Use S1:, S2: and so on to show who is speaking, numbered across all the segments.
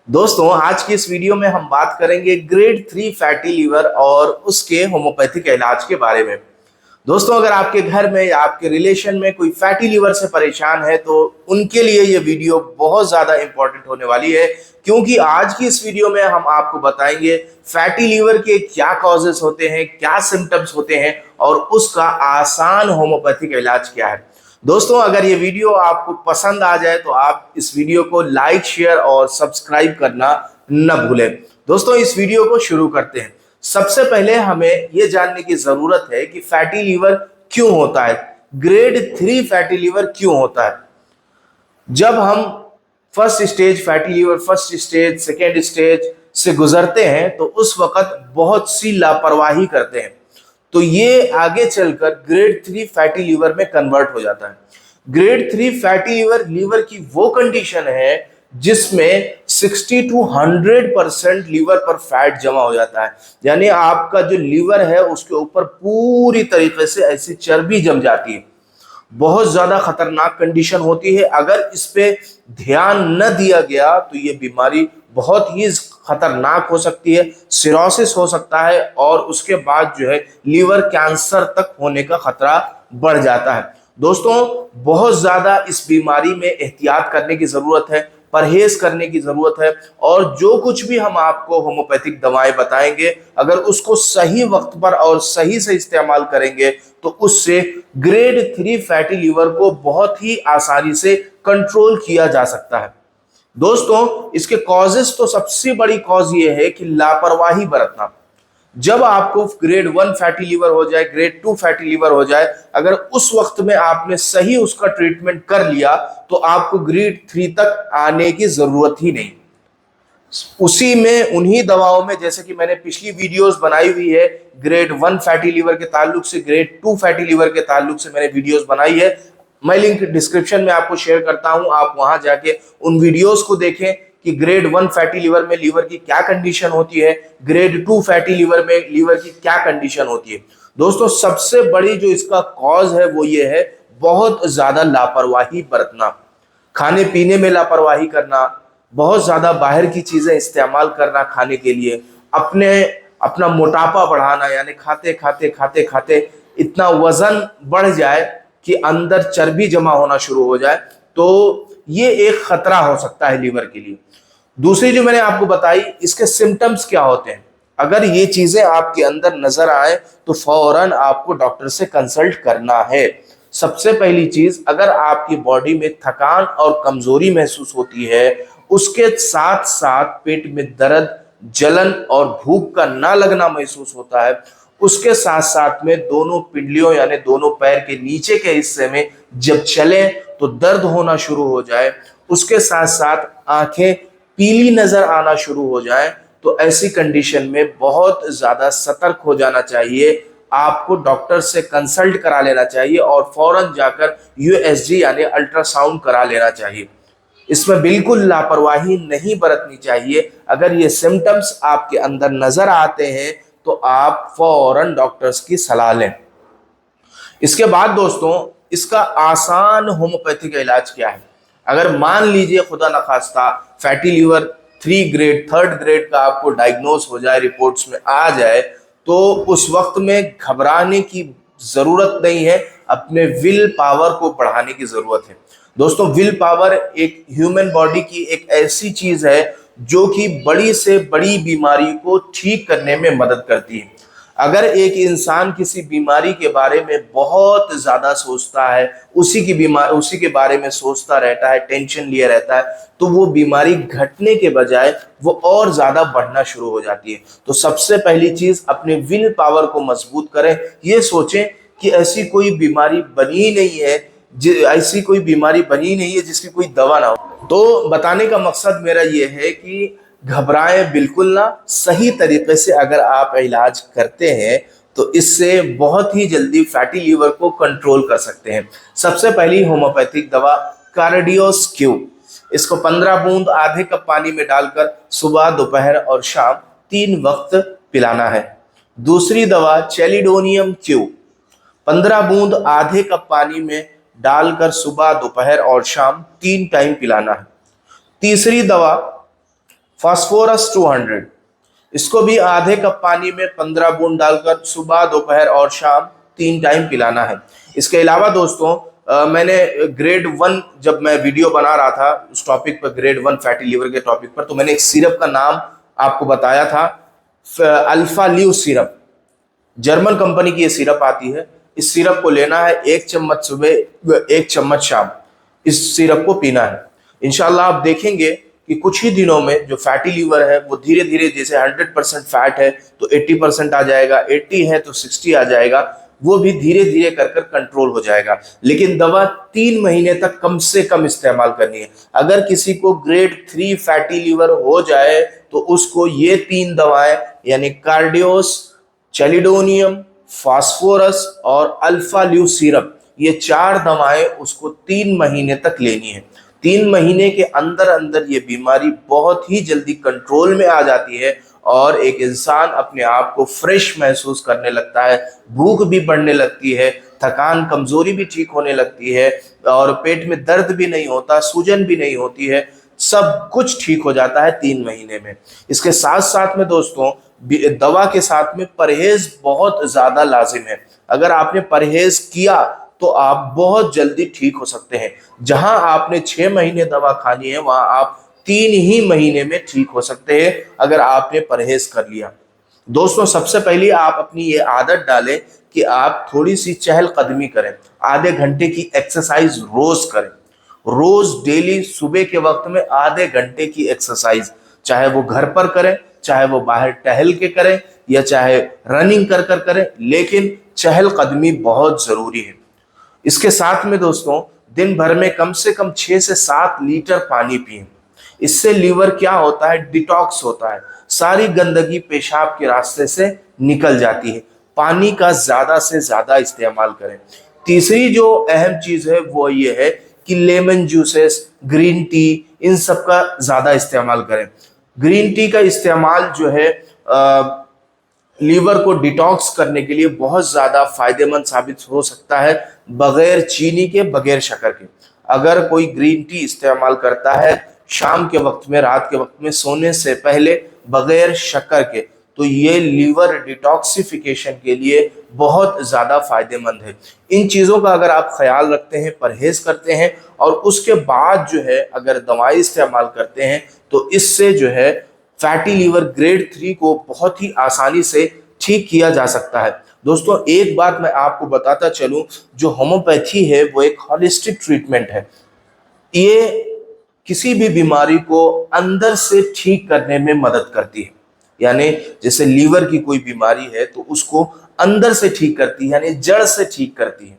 S1: दोस्तों आज की इस वीडियो में हम बात करेंगे ग्रेड 3 फैटी लीवर और उसके होम्योपैथिक इलाज के बारे में। दोस्तों अगर आपके घर में या आपके रिलेशन में कोई फैटी लीवर से परेशान है तो उनके लिए ये वीडियो बहुत ज़्यादा इंपॉर्टेंट होने वाली है, क्योंकि आज की इस वीडियो में हम आपको बताएंगे फैटी लीवर के क्या कॉजेस होते हैं, क्या सिम्टम्स होते हैं और उसका आसान होम्योपैथिक इलाज क्या है। दोस्तों अगर ये वीडियो आपको पसंद आ जाए तो आप इस वीडियो को लाइक, शेयर और सब्सक्राइब करना न भूलें। दोस्तों इस वीडियो को शुरू करते हैं। सबसे पहले हमें यह जानने की जरूरत है कि फैटी लीवर क्यों होता है, ग्रेड 3 फैटी लीवर क्यों होता है। जब हम first stage fatty liver, first stage, second stage से गुजरते हैं तो उस वक्त बहुत सी लापरवाही करते हैं तो ये आगे चलकर ग्रेड 3 फैटी लीवर में कन्वर्ट हो जाता है। ग्रेड 3 फैटी लीवर लीवर की वो कंडीशन है जिसमें 60 टू 100% लीवर पर फैट जमा हो जाता है, यानी आपका जो लीवर है उसके ऊपर पूरी तरीके से ऐसी चर्बी जम जाती है। बहुत ज्यादा खतरनाक कंडीशन होती है। अगर इस पे ध्यान न दिया गया तो ये बीमारी बहुत ही खतरनाक हो सकती है, सिरोसिस हो सकता है और उसके बाद जो है लीवर कैंसर तक होने का खतरा बढ़ जाता है। दोस्तों बहुत ज्यादा इस बीमारी में एहतियात करने की जरूरत है, परहेज करने की जरूरत है और जो कुछ भी हम आपको होम्योपैथिक दवाएं बताएंगे अगर उसको सही वक्त पर और सही से इस्तेमाल करेंगे तो उससे ग्रेड 3 फैटी लीवर को बहुत ही आसानी से कंट्रोल किया जा सकता है। दोस्तों इसके कॉजेस तो सबसे बड़ी कॉज ये है कि लापरवाही बरतना। जब आपको ग्रेड 1 फैटी लीवर हो जाए, ग्रेड 2 फैटी लीवर हो जाए, अगर उस वक्त में आपने सही उसका ट्रीटमेंट कर लिया तो आपको ग्रेड 3 तक आने की जरूरत ही नहीं। उसी में उन्हीं दवाओं में, जैसे कि मैंने पिछली वीडियोस बनाई हुई है, ग्रेड 1 फैटी लीवर के ताल्लुक से, ग्रेड 2 फैटी लीवर के ताल्लुक से मैंने वीडियोस बनाई है। मैं लिंक डिस्क्रिप्शन में आपको शेयर करता हूं, आप वहां जाके उन वीडियोस को देखें कि ग्रेड 1 फैटी लीवर में लीवर की क्या कंडीशन होती है, ग्रेड 2 फैटी लीवर में लीवर की क्या कंडीशन होती है। दोस्तों सबसे बड़ी जो इसका कॉज है वो ये है बहुत ज्यादा लापरवाही बरतना, खाने पीने में लापरवाही करना, बहुत ज्यादा बाहर की चीजें इस्तेमाल करना खाने के लिए, अपना मोटापा बढ़ाना, यानी खाते खाते खाते खाते इतना वजन बढ़ जाए कि अंदर चर्बी जमा होना शुरू हो जाए, तो ये एक खतरा हो सकता है लीवर के लिए। दूसरी जो मैंने आपको बताई, इसके सिम्टम्स क्या होते हैं। अगर ये चीजें आपके अंदर नजर आए तो फौरन आपको डॉक्टर से कंसल्ट करना है। सबसे पहली चीज, अगर आपकी बॉडी में थकान और कमजोरी महसूस होती है, उसके साथ साथ पेट में दर्द, जलन और भूख का ना लगना महसूस होता है, उसके साथ साथ में दोनों पिंडलियों यानी दोनों पैर के नीचे के हिस्से में जब चले तो दर्द होना शुरू हो जाए, उसके साथ साथ आंखें पीली नजर आना शुरू हो जाए, तो ऐसी कंडीशन में बहुत ज्यादा सतर्क हो जाना चाहिए। आपको डॉक्टर से कंसल्ट करा लेना चाहिए और फौरन जाकर यूएसजी यानी अल्ट्रासाउंड करा लेना चाहिए। इसमें बिल्कुल लापरवाही नहीं बरतनी चाहिए। अगर ये सिम्टम्स आपके अंदर नजर आते हैं तो आप फौरन डॉक्टर्स की सलाह लें। इसके बाद दोस्तों इसका आसान होम्योपैथिक इलाज क्या है। अगर मान लीजिए खुदा न खास्ता fatty liver 3 grade, 3rd grade का आपको डायग्नोस हो जाए, रिपोर्ट्स में आ जाए, तो उस वक्त में घबराने की जरूरत नहीं है, अपने विल पावर को बढ़ाने की जरूरत है। दोस्तों विल पावर एक ह्यूमन बॉडी की एक ऐसी चीज है जो कि बड़ी से बड़ी बीमारी को ठीक करने में मदद करती है। अगर एक इंसान किसी बीमारी के बारे में बहुत ज्यादा सोचता है, उसी के बारे में सोचता रहता है, टेंशन लिए रहता है, तो वो बीमारी घटने के बजाय वो और ज्यादा बढ़ना शुरू हो जाती है। तो सबसे पहली चीज, अपने विल पावर को मजबूत करें। ये सोचें कि ऐसी कोई बीमारी बनी नहीं है, जिसकी कोई दवा ना हो। तो बताने का मकसद मेरा ये है कि घबराएं बिल्कुल ना। सही तरीके से अगर आप इलाज करते हैं तो इससे बहुत ही जल्दी फैटी लीवर को कंट्रोल कर सकते हैं। सबसे पहली होम्योपैथिक दवा कार्डियोस्क्यू, इसको 15 बूंद आधे कप पानी में डालकर सुबह, दोपहर और शाम 3 वक्त पिलाना है। दूसरी दवा चेलिडोनियम क्यू, 15 बूंद आधे कप पानी में डालकर सुबह, दोपहर और शाम 3 टाइम पिलाना है। तीसरी दवा फास्फोरस 200, इसको भी आधे कप पानी में 15 बूंद डालकर सुबह, दोपहर और शाम 3 टाइम पिलाना है। इसके अलावा दोस्तों मैंने ग्रेड 1 जब मैं वीडियो बना रहा था उस टॉपिक पर, ग्रेड 1 फैटी लीवर के टॉपिक पर, तो मैंने एक सिरप का नाम आपको बताया था, अल्फा ल्यू सिरप। जर्मन कंपनी की ये सिरप आती है। इस सिरप को लेना है, 1 चम्मच सुबह, 1 चम्मच शाम, इस सिरप को पीना है। इंशाल्लाह आप देखेंगे कि कुछ ही दिनों में जो फैटी लीवर है वो धीरे धीरे, जैसे 100% फैट है तो 80% आ जाएगा, 80 है तो 60 आ जाएगा, वो भी धीरे धीरे कर कर कंट्रोल हो जाएगा। लेकिन दवा 3 महीने तक कम से कम इस्तेमाल करनी है। अगर किसी को ग्रेड 3 फैटी लीवर हो जाए तो उसको ये 3 दवाएं यानी कार्डियोस, चैलिडोनियम, फास्फोरस और अल्फा ल्यू सिरप, ये 4 दवाएं उसको 3 महीने तक लेनी है। 3 महीने के अंदर अंदर ये बीमारी बहुत ही जल्दी कंट्रोल में आ जाती है और एक इंसान अपने आप को फ्रेश महसूस करने लगता है, भूख भी बढ़ने लगती है, थकान कमजोरी भी ठीक होने लगती है और पेट में दर्द भी नहीं होता, सूजन भी नहीं होती है, सब कुछ ठीक हो जाता है 3 महीने में। इसके साथ साथ में दोस्तों दवा के साथ में परहेज बहुत ज्यादा लाजिम है। अगर आपने परहेज किया तो आप बहुत जल्दी ठीक हो सकते हैं। जहां आपने 6 महीने दवा खानी है वहां आप 3 ही महीने में ठीक हो सकते हैं अगर आपने परहेज कर लिया। दोस्तों सबसे पहले आप अपनी ये आदत डालें कि आप थोड़ी सी चहलकदमी करें, आधे घंटे की एक्सरसाइज रोज करें। रोज डेली सुबह के वक्त में आधे घंटे की एक्सरसाइज, चाहे वो घर पर करें, चाहे वो बाहर टहल के करें या चाहे रनिंग कर कर करें, लेकिन चहलकदमी बहुत जरूरी है। इसके साथ में दोस्तों दिन भर में कम से कम 6 से 7 लीटर पानी पिएं। इससे लीवर क्या होता है, डिटॉक्स होता है, सारी गंदगी पेशाब के रास्ते से निकल जाती है। पानी का ज्यादा से ज्यादा इस्तेमाल करें। तीसरी जो अहम चीज है वो ये है कि लेमन जूसेस, ग्रीन टी, इन सब का ज्यादा इस्तेमाल करें। ग्रीन टी का इस्तेमाल जो है लीवर को डिटॉक्स करने के लिए बहुत ज्यादा फायदेमंद साबित हो सकता है, बगैर चीनी के, बगैर शक्कर के। अगर कोई ग्रीन टी इस्तेमाल करता है शाम के वक्त में, रात के वक्त में सोने से पहले, बगैर शक्कर के, तो ये लीवर डिटॉक्सिफिकेशन के लिए बहुत ज्यादा फायदेमंद है। इन चीजों का अगर आप ख्याल रखते हैं, परहेज करते हैं और उसके बाद जो है अगर दवाई इस्तेमाल करते हैं तो इससे जो है फैटी लीवर ग्रेड 3 को बहुत ही आसानी से ठीक किया जा सकता है। दोस्तों एक बात मैं आपको बताता चलूं, जो होम्योपैथी है वो एक होलिस्टिक ट्रीटमेंट है। ये किसी भी बीमारी को अंदर से ठीक करने में मदद करती है। यानी जैसे लीवर की कोई बीमारी है तो उसको अंदर से ठीक करती है, यानी जड़ से ठीक करती है।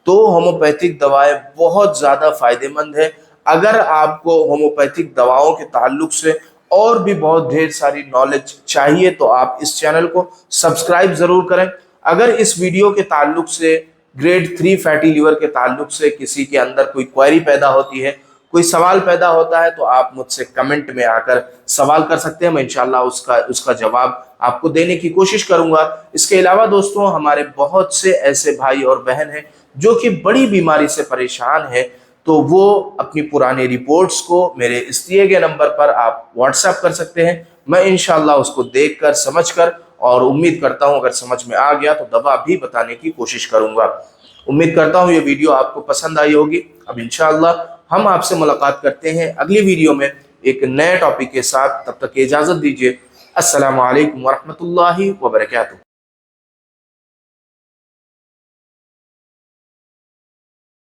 S1: तो होम्योपैथिक दवाएं बहुत ज्यादा फायदेमंद है। अगर आपको होम्योपैथिक दवाओं के ताल्लुक से और भी बहुत ढेर सारी नॉलेज चाहिए तो आप इस चैनल को सब्सक्राइब जरूर करें। अगर इस वीडियो के ताल्लुक से, ग्रेड 3 फैटी लीवर के ताल्लुक से किसी के अंदर कोई क्वेरी पैदा होती है, कोई सवाल पैदा होता है, तो आप मुझसे कमेंट में आकर सवाल कर सकते हैं। मैं इंशाल्लाह उसका जवाब आपको देने की कोशिश करूंगा। इसके अलावा दोस्तों हमारे बहुत से ऐसे भाई और बहन हैं जो कि बड़ी बीमारी से परेशान है, तो वो अपनी पुरानी रिपोर्ट्स को मेरे इस दिए गए नंबर पर आप व्हाट्सएप कर सकते हैं। मैं इंशाल्लाह उसको देखकर, समझकर, और उम्मीद करता हूं अगर समझ में आ गया तो दवा भी बताने की कोशिश करूंगा। उम्मीद करता हूं ये वीडियो आपको पसंद आई होगी। अब इंशाल्लाह हम आपसे मुलाकात करते हैं अगली वीडियो में एक नए टॉपिक के साथ। तब तक इजाजत दीजिए। अस्सलामु अलैकुम वरहमतुल्लाहि वबरकातुहू।